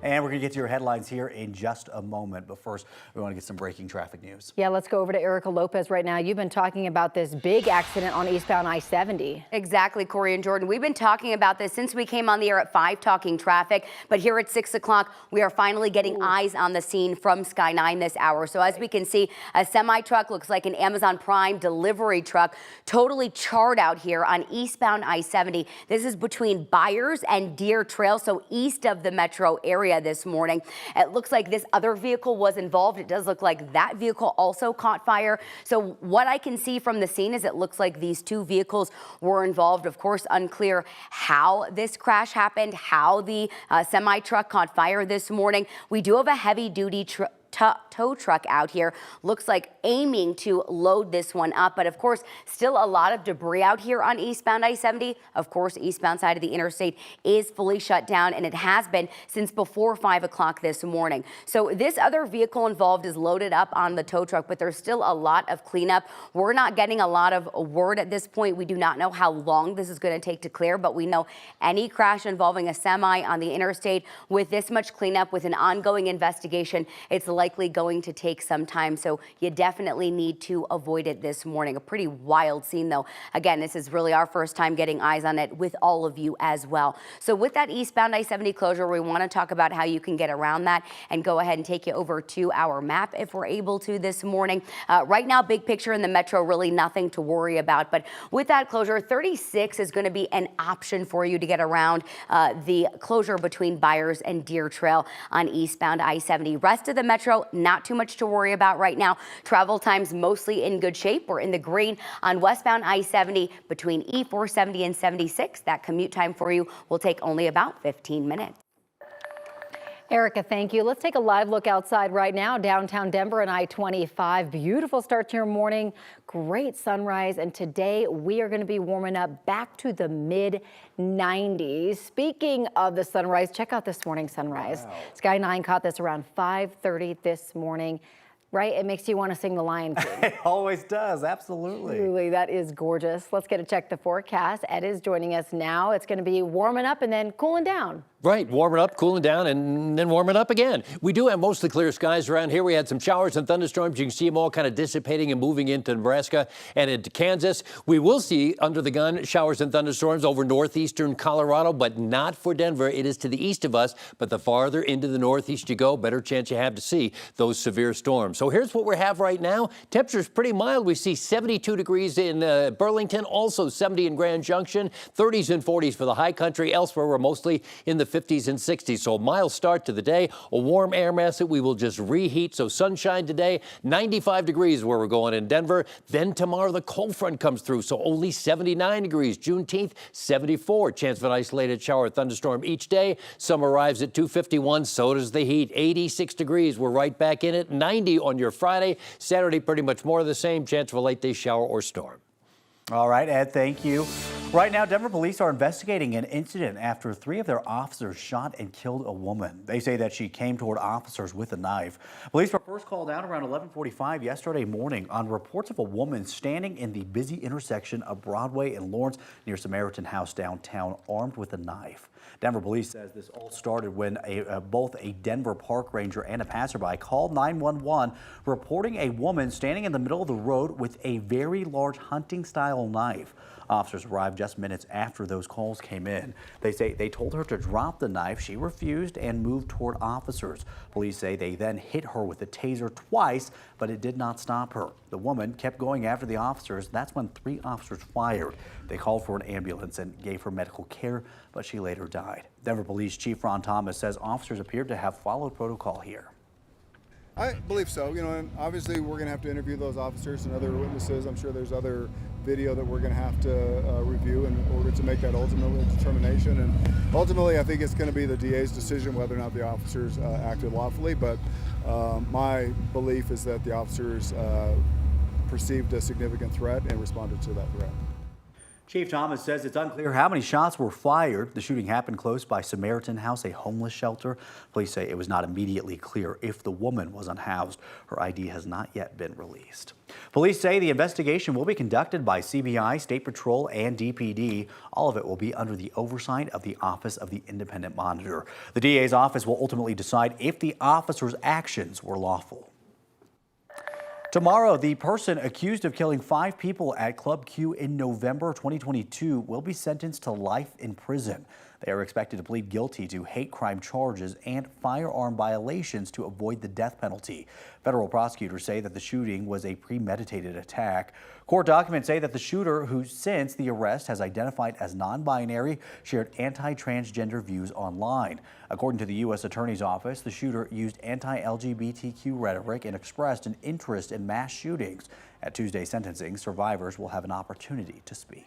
And we're going to get to your headlines here in just a moment. But first, we want to get some breaking traffic news. Yeah, let's go over to Erica Lopez right now. You've been talking about this big accident on eastbound I-70. Exactly, Corey and Jordan. We've been talking about this since we came on the air at 5 talking traffic. But here at 6 o'clock, we are finally getting eyes on the scene from Sky 9 this hour. So as we can see, a semi-truck looks like an Amazon Prime delivery truck, totally charred out here on eastbound I-70. This is between Byers and Deer Trail, so east of the metro area this morning. It looks like this other vehicle was involved. It does look like that vehicle also caught fire. So what I can see from the scene is it looks like these two vehicles were involved. Of course, unclear how this crash happened, how the semi-truck caught fire this morning. We do have a heavy-duty tow truck out here, looks like aiming to load this one up, but of course still a lot of debris out here on eastbound I-70. Of course, eastbound side of the interstate is fully shut down, and it has been since before 5 o'clock this morning. So this other vehicle involved is loaded up on the tow truck, but there's still a lot of cleanup. We're not getting a lot of word at this point. We do not know how long this is going to take to clear, but we know any crash involving a semi on the interstate with this much cleanup, with an ongoing investigation, it's likely going to take some time, so you definitely need to avoid it this morning. A pretty wild scene, though. Again, this is really our first time getting eyes on it with all of you as well. So with that eastbound I-70 closure, we want to talk about how you can get around that and go ahead and take you over to our map if we're able to this morning. Right now, big picture in the metro, really nothing to worry about, but with that closure, 36 is going to be an option for you to get around the closure between Byers and Deer Trail on eastbound I-70. Rest of the metro, not too much to worry about right now. Travel times mostly in good shape. We're in the green on westbound I-70 between E470 and 76. That commute time for you will take only about 15 minutes. Erica, thank you. Let's take a live look outside right now, downtown Denver and I-25. Beautiful start to your morning, great sunrise, and today we are going to be warming up back to the mid-90s. Speaking of the sunrise, check out this morning's sunrise. Wow. Sky 9 caught this around 5:30 this morning. Right? It makes you want to sing the Lion King. It always does. Absolutely. Absolutely. That is gorgeous. Let's get to check the forecast. Ed is joining us now. It's going to be warming up and then cooling down. Right, warming up, cooling down, and then warming up again. We do have mostly clear skies around here. We had some showers and thunderstorms. You can see them all kind of dissipating and moving into Nebraska and into Kansas. We will see under the gun showers and thunderstorms over northeastern Colorado, but not for Denver. It is to the east of us, but the farther into the northeast you go, better chance you have to see those severe storms. So here's what we have right now. Temperature's pretty mild. We see 72 degrees in Burlington, also 70 in Grand Junction, 30s and 40s for the high country. Elsewhere, we're mostly in the 50s and 60s. So a mild start to the day, a warm air mass that we will just reheat. So sunshine today, 95 degrees where we're going in Denver. Then tomorrow the cold front comes through, so only 79 degrees. Juneteenth, 74. Chance of an isolated shower or thunderstorm each day. Some arrives at 251, so does the heat. 86 degrees, we're right back in it. 90 on your Friday. Saturday, pretty much more of the same. Chance of a late day shower or storm. All right, Ed, thank you. Right now, Denver police are investigating an incident after 3 of their officers shot and killed a woman. They say that she came toward officers with a knife. Police were first called out around 11:45 yesterday morning on reports of a woman standing in the busy intersection of Broadway and Lawrence near Samaritan House downtown armed with a knife. Denver police says this all started when both a Denver park ranger and a passerby called 911 reporting a woman standing in the middle of the road with a very large hunting-style knife. Officers arrived just minutes after those calls came in. They say they told her to drop the knife. She refused and moved toward officers. Police say they then hit her with a taser twice, but it did not stop her. The woman kept going after the officers. That's when 3 officers fired. They called for an ambulance and gave her medical care, but she later died. Denver Police Chief Ron Thomas says officers appeared to have followed protocol here. I believe so. You know, and obviously we're going to have to interview those officers and other witnesses. I'm sure there's other video that we're going to have to review in order to make that ultimate determination. And ultimately, I think it's going to be the DA's decision whether or not the officers acted lawfully. But my belief is that the officers perceived a significant threat and responded to that threat. Chief Thomas says it's unclear how many shots were fired. The shooting happened close by Samaritan House, a homeless shelter. Police say it was not immediately clear if the woman was unhoused. Her ID has not yet been released. Police say the investigation will be conducted by CBI, State Patrol, and DPD. All of it will be under the oversight of the Office of the Independent Monitor. The DA's office will ultimately decide if the officer's actions were lawful. Tomorrow, the person accused of killing 5 people at Club Q in November 2022 will be sentenced to life in prison. They are expected to plead guilty to hate crime charges and firearm violations to avoid the death penalty. Federal prosecutors say that the shooting was a premeditated attack. Court documents say that the shooter, who since the arrest has identified as non-binary, shared anti-transgender views online. According to the U.S. Attorney's Office, the shooter used anti-LGBTQ rhetoric and expressed an interest in mass shootings. At Tuesday's sentencing, survivors will have an opportunity to speak.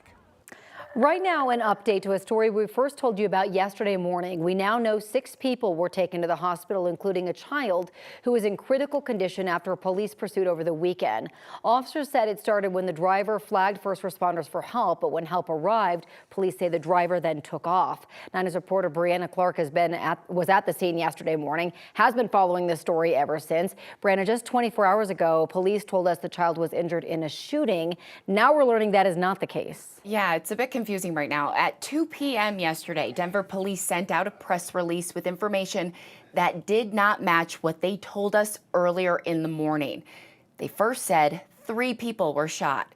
Right now, an update to a story we first told you about yesterday morning. We now know 6 people were taken to the hospital, including a child who was in critical condition after a police pursuit over the weekend. Officers said it started when the driver flagged first responders for help, but when help arrived, police say the driver then took off. 9's reporter Brianna Clark was at the scene yesterday morning, has been following this story ever since. Brianna, just 24 hours ago, police told us the child was injured in a shooting. Now we're learning that is not the case. Yeah, it's a bit confusing right now. At 2 p.m. yesterday, Denver police sent out a press release with information that did not match what they told us earlier in the morning. They first said 3 people were shot.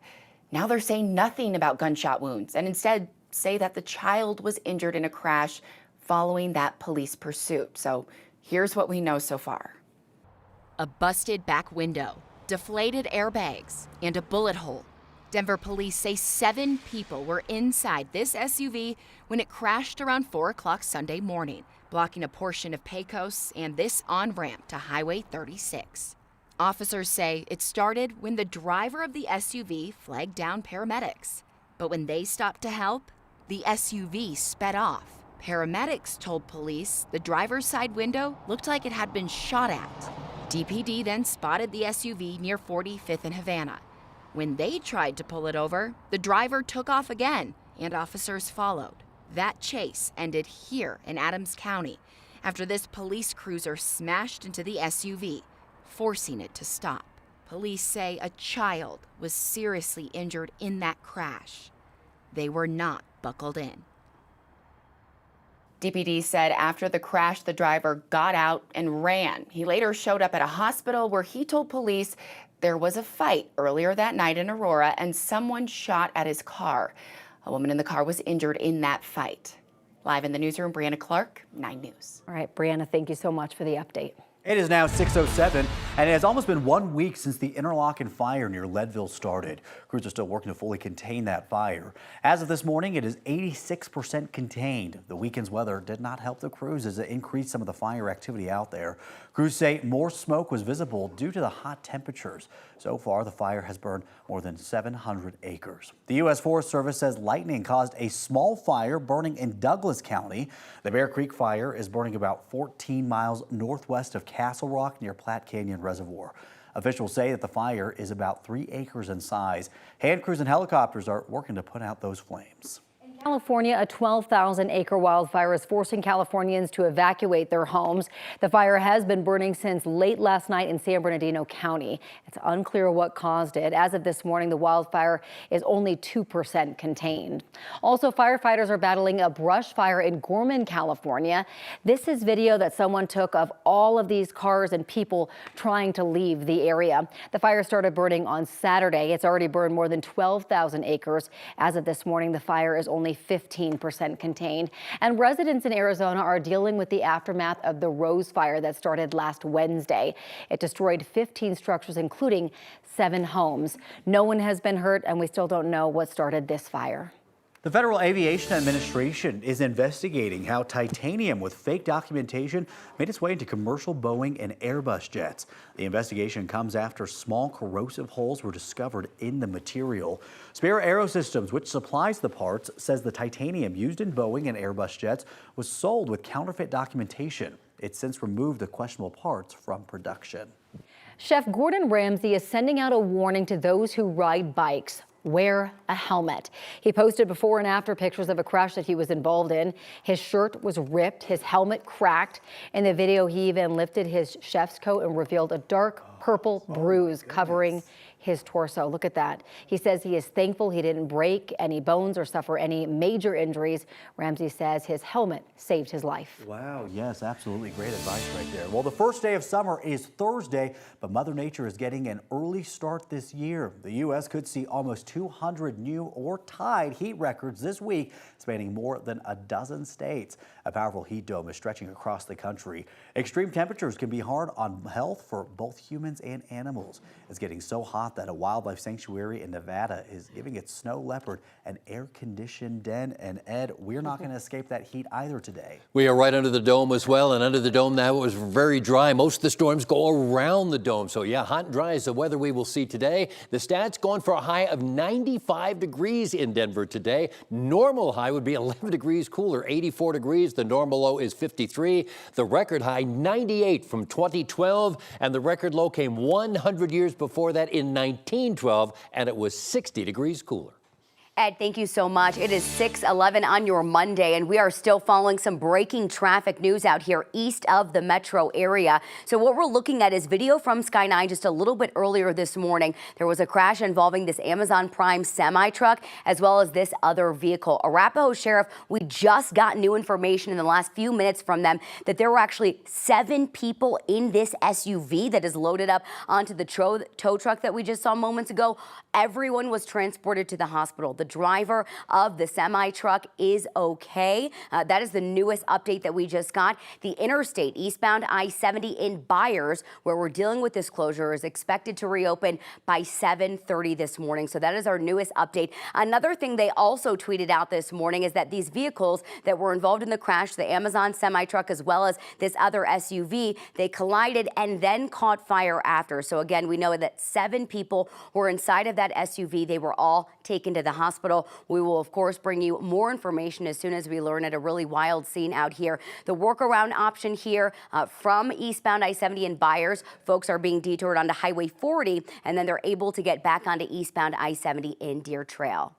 Now they're saying nothing about gunshot wounds and instead say that the child was injured in a crash following that police pursuit. So here's what we know so far. A busted back window, deflated airbags, and a bullet hole. Denver police say 7 people were inside this SUV when it crashed around 4 o'clock Sunday morning, blocking a portion of Pecos and this on-ramp to Highway 36. Officers say it started when the driver of the SUV flagged down paramedics. But when they stopped to help, the SUV sped off. Paramedics told police the driver's side window looked like it had been shot at. DPD then spotted the SUV near 45th and Havana. When they tried to pull it over, the driver took off again, and officers followed. That chase ended here in Adams County after this police cruiser smashed into the SUV, forcing it to stop. Police say a child was seriously injured in that crash. They were not buckled in. DPD said after the crash, the driver got out and ran. He later showed up at a hospital where he told police there was a fight earlier that night in Aurora and someone shot at his car. A woman in the car was injured in that fight. Live in the newsroom, Brianna Clark, 9 News. All right, Brianna, thank you so much for the update. It is now 6:07, and it has almost been 1 week since the interlocking fire near Leadville started. Crews are still working to fully contain that fire. As of this morning, it is 86% contained. The weekend's weather did not help the crews as it increased some of the fire activity out there. Crews say more smoke was visible due to the hot temperatures. So far, the fire has burned more than 700 acres. The U.S. Forest Service says lightning caused a small fire burning in Douglas County. The Bear Creek fire is burning about 14 miles northwest of Castle Rock near Platte Canyon Reservoir. Officials say that the fire is about 3 acres in size. Hand crews and helicopters are working to put out those flames. In California, a 12,000-acre wildfire is forcing Californians to evacuate their homes. The fire has been burning since late last night in San Bernardino County. It's unclear what caused it. As of this morning, the wildfire is only 2% contained. Also, firefighters are battling a brush fire in Gorman, California. This is video that someone took of all of these cars and people trying to leave the area. The fire started burning on Saturday. It's already burned more than 12,000 acres. As of this morning, the fire is only 15% contained. And residents in Arizona are dealing with the aftermath of the Rose Fire that started last Wednesday. It destroyed 15 structures, including 7 homes. No one has been hurt, and we still don't know what started this fire. The Federal Aviation Administration is investigating how titanium with fake documentation made its way into commercial Boeing and Airbus jets. The investigation comes after small corrosive holes were discovered in the material. Spare Aerosystems, which supplies the parts, says the titanium used in Boeing and Airbus jets was sold with counterfeit documentation. It's since removed the questionable parts from production. Chef Gordon Ramsay is sending out a warning to those who ride bikes. wear a helmet. He posted before and after pictures of a crash that he was involved in. His shirt was ripped, his helmet cracked. In the video, he even lifted his chef's coat and revealed a dark purple bruise covering his torso. Look at that. He says he is thankful he didn't break any bones or suffer any major injuries. Ramsey says his helmet saved his life. Wow, yes, absolutely great advice right there. Well, the first day of summer is Thursday, but Mother Nature is getting an early start this year. The U.S. could see almost 200 new or tied heat records this week, spanning more than a dozen states. A powerful heat dome is stretching across the country. Extreme temperatures can be hard on health for both humans and animals. It's getting so hot that a wildlife sanctuary in Nevada is giving its snow leopard an air-conditioned den. And Ed, we're not going to escape that heat either today. We are right under the dome as well, and under the dome now it was very dry. Most of the storms go around the dome, so yeah, hot and dry is the weather we will see today. The stats going for a high of 95 degrees in Denver today. Normal high would be 11 degrees cooler, 84 degrees. The normal low is 53. The record high 98 from 2012, and the record low came 100 years before that in 1912, and it was 60 degrees cooler. Ed, thank you so much. It is 6:11 on your Monday, and we are still following some breaking traffic news out here east of the metro area. So what we're looking at is video from Sky 9 just a little bit earlier this morning. There was a crash involving this Amazon Prime semi-truck as well as this other vehicle. Arapahoe Sheriff, we just got new information in the last few minutes from them that there were actually 7 people in this SUV that is loaded up onto the tow truck that we just saw moments ago. Everyone was transported to the hospital. The driver of the semi-truck is okay. That is the newest update that we just got. The interstate eastbound I-70 in Byers, where we're dealing with this closure, is expected to reopen by 7:30 this morning. So that is our newest update. Another thing they also tweeted out this morning is that these vehicles that were involved in the crash, the Amazon semi-truck as well as this other SUV, they collided and then caught fire after. So again, we know that 7 people were inside of that SUV. They were all taken to the hospital. We will, of course, bring you more information as soon as we learn at a really wild scene out here. The workaround option here from eastbound I-70 in Byers, folks are being detoured onto Highway 40, and then they're able to get back onto eastbound I-70 in Deer Trail.